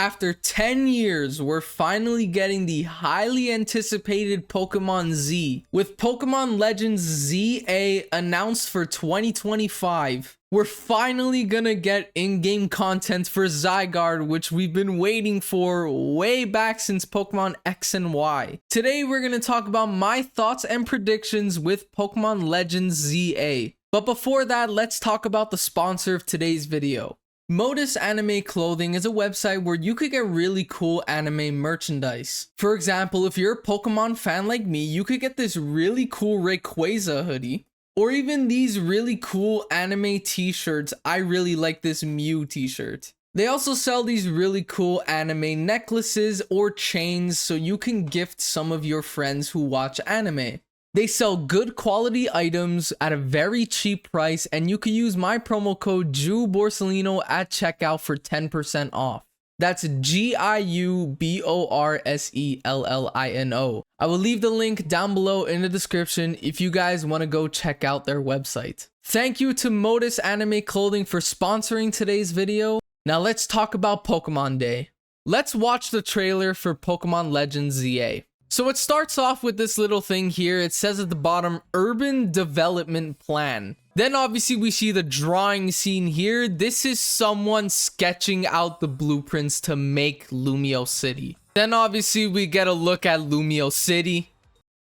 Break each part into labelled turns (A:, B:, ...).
A: After 10 years, we're finally getting the highly anticipated Pokemon Z, with Pokemon Legends ZA announced for 2025. We're finally gonna get in-game content for Zygarde, which we've been waiting for way back since Pokemon X and Y. Today, we're gonna talk about my thoughts and predictions with Pokemon Legends ZA. But before that, let's talk about the sponsor of today's video. Modus Anime Clothing is a website where you could get really cool anime merchandise. For example, if you're a Pokemon fan like me, you could get this really cool Rayquaza hoodie, or even these really cool anime t-shirts. I really like this Mew t-shirt. They also sell these really cool anime necklaces or chains so you can gift some of your friends who watch anime. They sell good quality items at a very cheap price, and you can use my promo code Giuseppe Borsellino at checkout for 10% off. That's GIUBORSELLINO. I will leave the link down below in the description if you guys want to go check out their website. Thank you to Modus Anime Clothing for sponsoring today's video. Now let's talk about Pokemon Day. Let's watch the trailer for Pokemon Legends ZA. So it starts off with this little thing here. It says at the bottom, Urban Development Plan. Then obviously we see the drawing scene here. This is someone sketching out the blueprints to make Lumio City. Then obviously we get a look at Lumio City.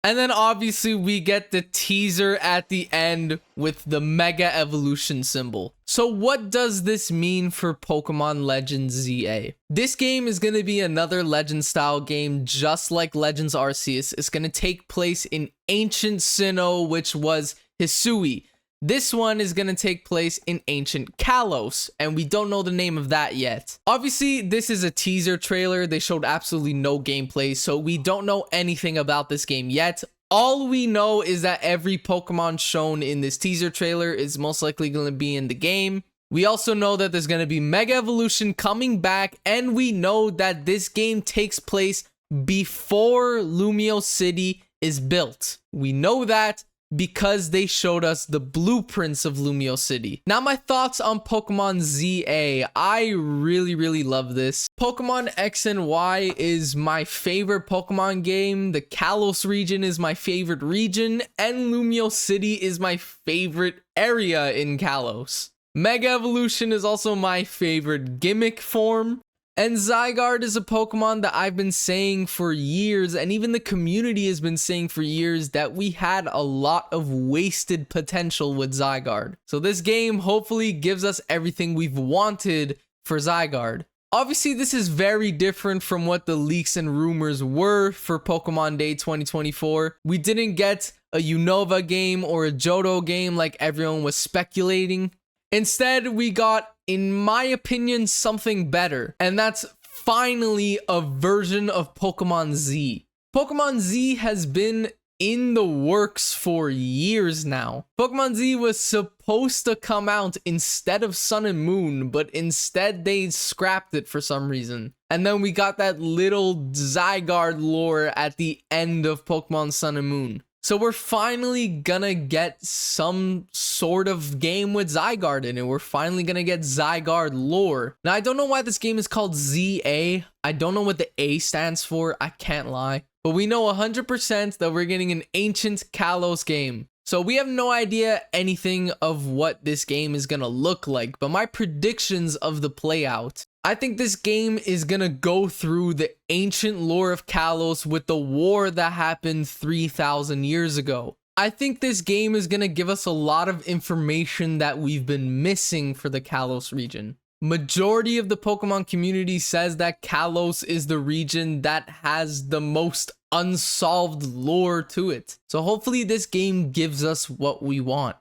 A: And then obviously we get the teaser at the end with the Mega Evolution symbol. So what does this mean for Pokemon Legends ZA? This game is going to be another Legends style game just like Legends Arceus. It's going to take place in Ancient Sinnoh, which was Hisui. This one is going to take place in Ancient Kalos, and we don't know the name of that yet. Obviously, this is a teaser trailer. They showed absolutely no gameplay, so we don't know anything about this game yet. All we know is that every Pokemon shown in this teaser trailer is most likely going to be in the game. We also know that there's going to be Mega Evolution coming back, and we know that this game takes place before Lumio City is built. We know that because they showed us the blueprints of Lumio City. Now my thoughts on Pokemon ZA. I really love this. Pokemon X and Y is my favorite Pokemon game. The Kalos region is my favorite region, and Lumio City is my favorite area in Kalos. Mega Evolution is also my favorite gimmick form. And Zygarde is a Pokemon that I've been saying for years, and even the community has been saying for years, that we had a lot of wasted potential with Zygarde. So this game hopefully gives us everything we've wanted for Zygarde. Obviously, this is very different from what the leaks and rumors were for Pokemon Day 2024. We didn't get a Unova game or a Johto game like everyone was speculating. Instead, we got, in my opinion, something better, and that's finally a version of Pokemon Z. Pokemon Z has been in the works for years now. Pokemon Z was supposed to come out instead of Sun and Moon, but instead they scrapped it for some reason. And then we got that little Zygarde lore at the end of Pokemon Sun and Moon. So we're finally gonna get some sort of game with Zygarde in it. We're finally gonna get Zygarde lore. Now, I don't know why this game is called ZA. I don't know what the A stands for. I can't lie. But we know 100% that we're getting an Ancient Kalos game. So we have no idea anything of what this game is gonna look like. But my predictions of the playout, I think this game is gonna go through the ancient lore of Kalos with the war that happened 3,000 years ago. I think this game is gonna give us a lot of information that we've been missing for the Kalos region. Majority of the Pokemon community says that Kalos is the region that has the most unsolved lore to it. So hopefully this game gives us what we want.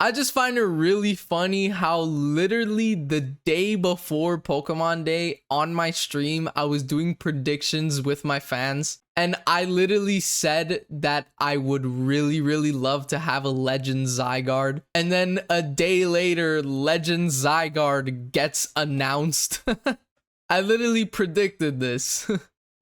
A: I just find it really funny how literally the day before Pokemon Day on my stream, I was doing predictions with my fans. And I literally said that I would really love to have a Legend Zygarde. And then a day later, Legend Zygarde gets announced. I literally predicted this.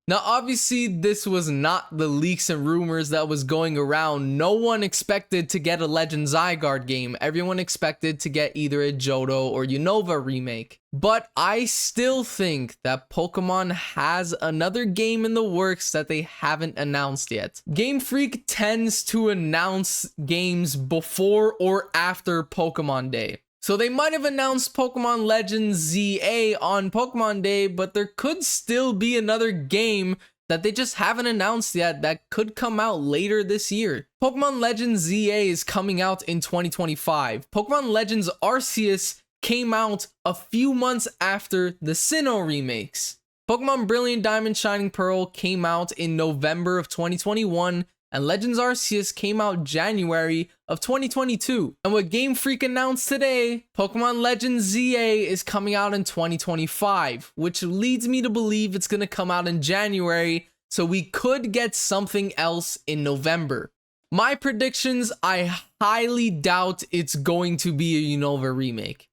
A: Now, obviously, this was not the leaks and rumors that was going around. No one expected to get a Legend Zygarde game. Everyone expected to get either a Johto or Unova remake. But I still think that Pokemon has another game in the works that they haven't announced yet. Game Freak tends to announce games before or after Pokemon Day. So they might have announced Pokemon Legends ZA on Pokemon Day, but there could still be another game that they just haven't announced yet that could come out later this year. Pokemon Legends ZA is coming out in 2025. Pokemon Legends Arceus came out a few months after the Sinnoh remakes. Pokemon Brilliant Diamond Shining Pearl came out in November of 2021, and Legends Arceus came out January of 2022. And what Game Freak announced today, Pokemon Legends ZA is coming out in 2025, which leads me to believe it's going to come out in January, so we could get something else in November. My predictions, I highly doubt it's going to be a Unova remake.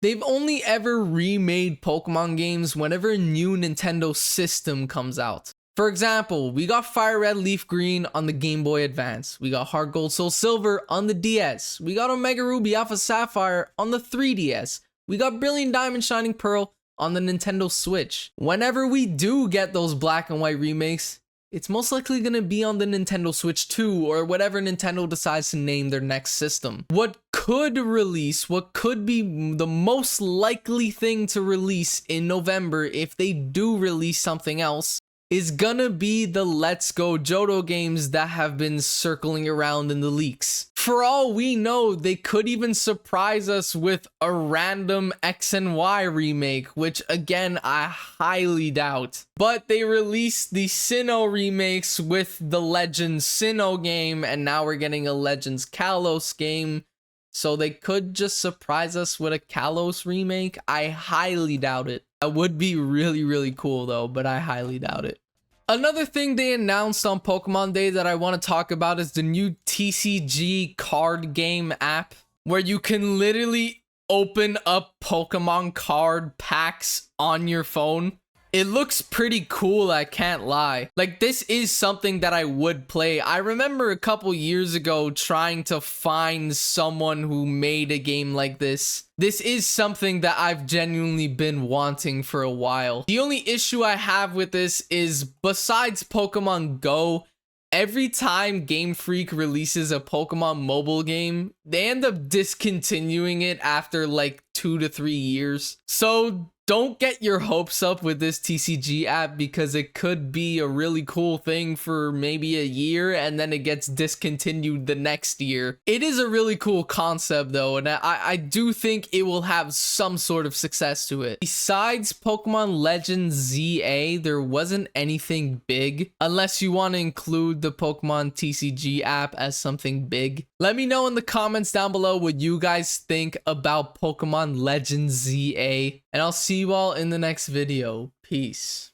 A: They've only ever remade Pokemon games whenever a new Nintendo system comes out. For example, we got Fire Red Leaf Green on the Game Boy Advance. We got Heart Gold Soul Silver on the DS. We got Omega Ruby Alpha Sapphire on the 3DS. We got Brilliant Diamond Shining Pearl on the Nintendo Switch. Whenever we do get those black and white remakes, it's most likely going to be on the Nintendo Switch 2 or whatever Nintendo decides to name their next system. What could be the most likely thing to release in November if they do release something else is gonna be the Let's Go Johto games that have been circling around in the leaks. For all we know, they could even surprise us with a random X and Y remake, which again, I highly doubt. But they released the Sinnoh remakes with the Legends Sinnoh game, and now we're getting a Legends Kalos game. So they could just surprise us with a Kalos remake. I highly doubt it. That would be really, really cool though, but I highly doubt it. Another thing they announced on Pokemon Day that I want to talk about is the new TCG card game app, where you can literally open up Pokemon card packs on your phone. It looks pretty cool, I can't lie. Like, this is something that I would play. I remember a couple years ago trying to find someone who made a game like this. This is something that I've genuinely been wanting for a while. The only issue I have with this is, besides Pokemon Go, every time Game Freak releases a Pokemon mobile game, they end up discontinuing it after like 2 to 3 years. So don't get your hopes up with this TCG app, because it could be a really cool thing for maybe a year and then it gets discontinued the next year. It is a really cool concept though, and I do think it will have some sort of success to it. Besides Pokemon Legends ZA, there wasn't anything big, unless you want to include the Pokemon TCG app as something big. Let me know in the comments down below what you guys think about Pokemon Legends ZA, and I'll see you all in the next video. Peace.